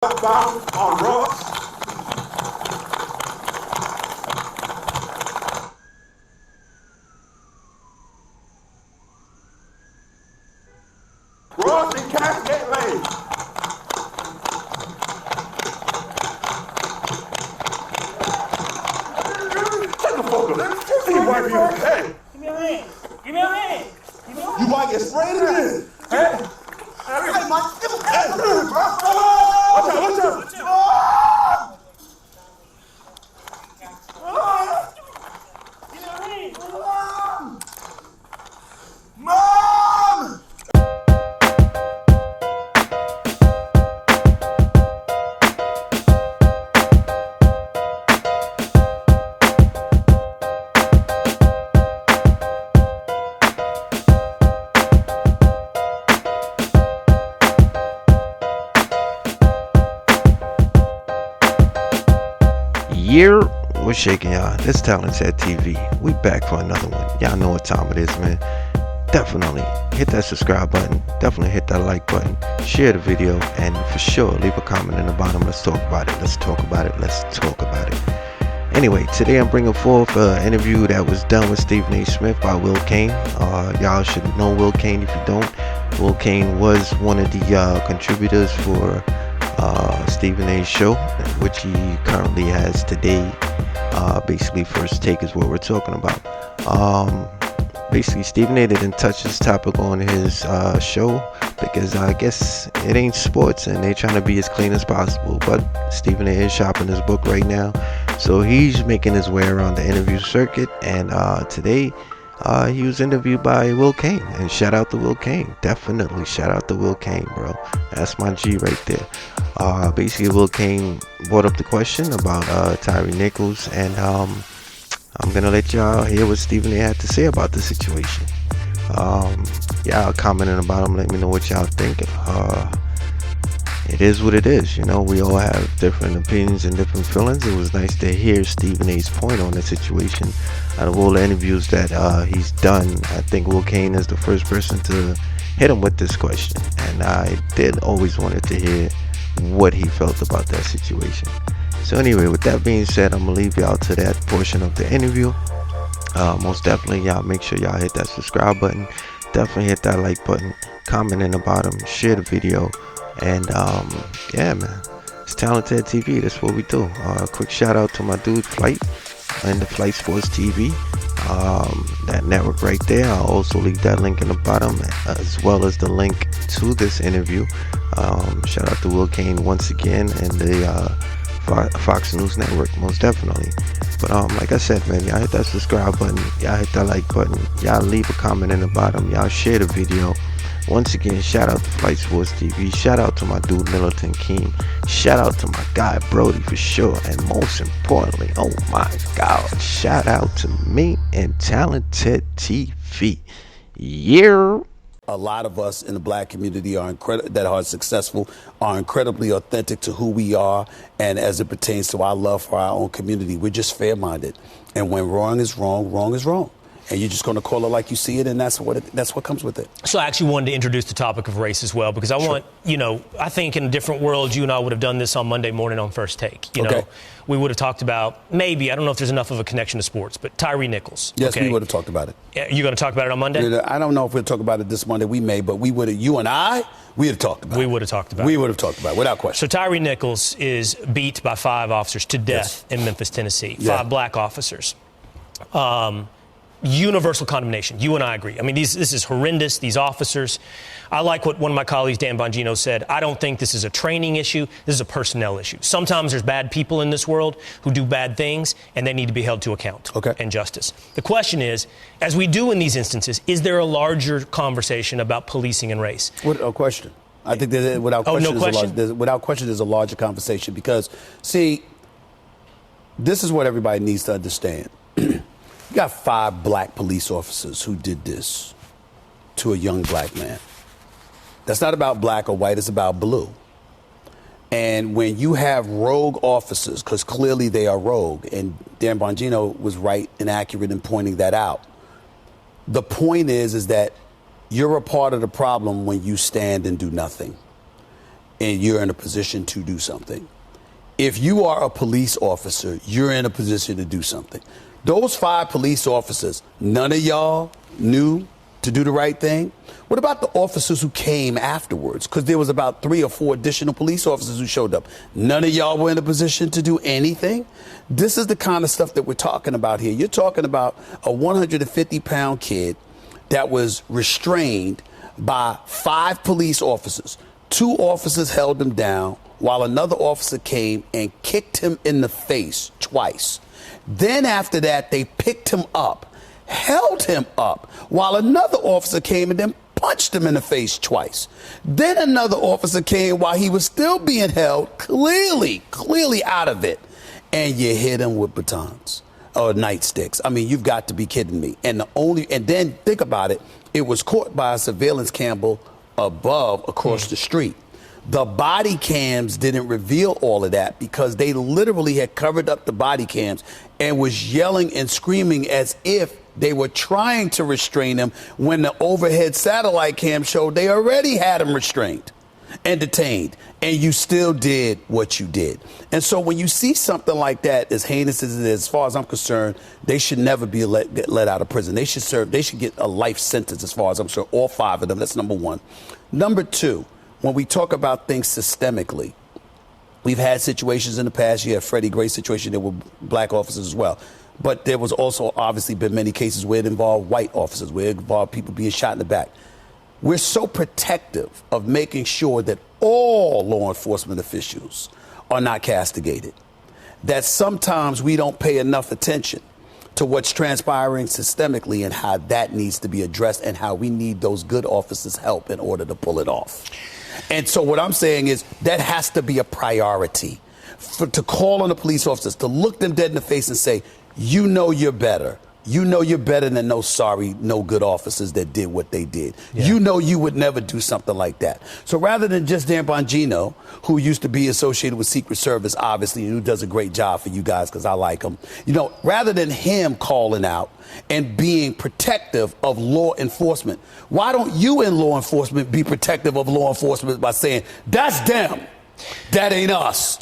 Bound on Ross. Ross and Cascade Lane. Shut the fuck up. See you wipe your head. Give me your hand. Give me your hand. Give me your hand. You might get sprayed in this. Hey. Hey, Mike. Hey, bro. Watch out, watch out. Give me your hand. Mom! Year, what's shaking, y'all? This Talented TV. We back for another one. Y'all know what time it is, man. Definitely hit that subscribe button. Definitely hit that like button. Share the video, and for sure, leave a comment in the bottom. Let's talk about it. Let's talk about it. Let's talk about it. Anyway, today I'm bringing forth an interview that was done with Stephen A. Smith by Will Kane. Y'all should know Will Kane if you don't. Will Kane was one of the contributors for Stephen A's show, which he currently has today. Basically, First Take is what we're talking about. Basically, Stephen A didn't touch this topic on his show because I guess it ain't sports and they're trying to be as clean as possible. But Stephen A is shopping his book right now, so he's making his way around the interview circuit. And today, he was interviewed by Will Kane, and shout out to Will Kane. Definitely shout out to Will Kane, bro. That's my G right there. Basically, Will Kane brought up the question about Tyree Nichols, and I'm gonna let y'all hear what Stephen A had to say about the situation. Y'all comment in the bottom, let me know what y'all think. It is what it is, you know. We all have different opinions and different feelings. It was nice to hear Stephen A's point on the situation. Out of all the interviews that he's done, I think Will Kane is the first person to hit him with this question, and I did always wanted to hear what he felt about that situation. So anyway, with that being said, I'm gonna leave y'all to that portion of the interview. Most definitely, y'all make sure y'all hit that subscribe button. Definitely hit that like button. Comment in the bottom. Share the video. And yeah, man, it's Talented TV. That's what we do. Quick shout out to my dude Flight and the Flight Sports TV. That network right there. I'll also leave that link in the bottom, as well as the link to this interview. Shout out to Will Kane once again and the Fox News Network, most definitely. But like I said, man, y'all hit that subscribe button, y'all hit that like button, y'all leave a comment in the bottom, y'all share the video. Once again, shout out to Flight Sports TV, shout out to my dude Militant Keem, shout out to my guy Brody for sure, and most importantly, oh my god, shout out to me and Talented TV. Yeah. A lot of us in the black community that are successful are incredibly authentic to who we are, and as it pertains to our love for our own community, we're just fair-minded. And when wrong is wrong, wrong is wrong. And you're just going to call it like you see it, and that's what comes with it. So I actually wanted to introduce the topic of race as well, because I want, you know, I think in a different world, you and I would have done this on Monday morning on First Take. You know, we would have talked about maybe, I don't know if there's enough of a connection to sports, but Tyree Nichols. Yes, we would have talked about it. You're going to talk about it on Monday? I don't know if we'll talk about it this Monday. We may, but we would have, you and I, we would have talked about it. We would have talked about it. We would have talked about it, without question. So Tyree Nichols is beat by 5 officers to death in Memphis, Tennessee. 5 black officers. Universal condemnation. You and I agree. I mean, this is horrendous, these officers. I like what one of my colleagues, Dan Bongino, said. I don't think this is a training issue. This is a personnel issue. Sometimes there's bad people in this world who do bad things, and they need to be held to account and justice. The question is, as we do in these instances, is there a larger conversation about policing and race? Without question. I think that without question, there's a larger conversation because, see, this is what everybody needs to understand. You got 5 black police officers who did this to a young black man. That's not about black or white, it's about blue. And when you have rogue officers, because clearly they are rogue, and Dan Bongino was right and accurate in pointing that out. The point is that you're a part of the problem when you stand and do nothing. and you're in a position to do something. If you are a police officer, you're in a position to do something. Those 5 police officers, none of y'all knew to do the right thing. What about the officers who came afterwards? Because there was about 3 or 4 additional police officers who showed up. None of y'all were in a position to do anything. This is the kind of stuff that we're talking about here. You're talking about a 150-pound kid that was restrained by 5 police officers. 2 officers held him down while another officer came and kicked him in the face twice. Then after that, they picked him up, held him up, while another officer came and then punched him in the face twice. Then another officer came while he was still being held, clearly out of it, and you hit him with batons or nightsticks. I mean, you've got to be kidding me. And then think about it, it was caught by a surveillance camera across the street. The body cams didn't reveal all of that because they literally had covered up the body cams and was yelling and screaming as if they were trying to restrain him when the overhead satellite cam showed they already had him restrained and detained, and you still did what you did. And so when you see something like that, as heinous as it is, as far as I'm concerned, they should never be let out of prison. They should get a life sentence, as far as I'm concerned, all 5 of them. That's number 1. Number 2, when we talk about things systemically, we've had situations in the past. You had Freddie Gray's situation. There were black officers as well. But there was also obviously been many cases where it involved white officers, where it involved people being shot in the back. We're so protective of making sure that all law enforcement officials are not castigated that sometimes we don't pay enough attention to what's transpiring systemically and how that needs to be addressed and how we need those good officers' help in order to pull it off. And so what I'm saying is that has to be a priority to call on the police officers, to look them dead in the face and say, you know you're better. You know you're better than no good officers that did what they did. Yeah. You know you would never do something like that. So rather than just Dan Bongino, who used to be associated with Secret Service, obviously, who does a great job for you guys because I like him, rather than him calling out and being protective of law enforcement, why don't you in law enforcement be protective of law enforcement by saying, that's them, that ain't us?